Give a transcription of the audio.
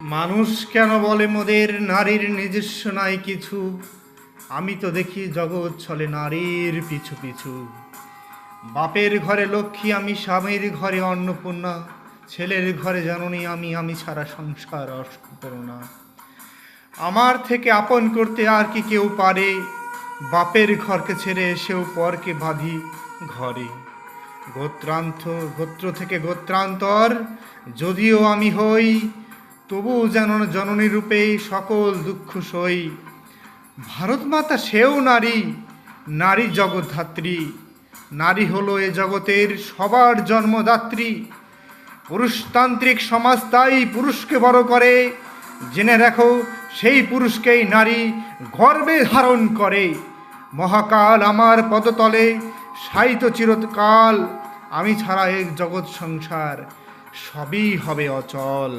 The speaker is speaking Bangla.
মানুষ কেন বলে মোদের নারীর নিজস্ব নাই কিছু? আমি তো দেখি জগৎ চলে নারীর পিছু পিছু। বাপের ঘরে লক্ষ্মী আমি, স্বামীর ঘরে অন্নপূর্ণা, ছেলের ঘরে জননী আমি, আমি ছাড়া সংসার অসম্পূর্ণা। আমার থেকে আপন করতে আর কি কেউ পারে? বাপের ঘরকে ছেড়ে এসেও পরকে বাঁধি ঘরে। গোত্র থেকে গোত্রান্তর যদিও আমি হই, তবু যেন জননী রূপে সকল দুঃখ সই। ভারত মাতা সেও নারী, নারী জগদ্ধাত্রী। নারী হলো এ জগতের সবার জন্মদাত্রী। পুরুষতান্ত্রিক সমাজ তাই পুরুষকে বড় করে। জেনে রাখো, সেই পুরুষকেই নারী গর্বে ধারণ করে। মহাকাল আমার পদতলে সাহিত্য চিরকাল, আমি ছাড়া এক জগৎ সংসার সবই হবে অচল।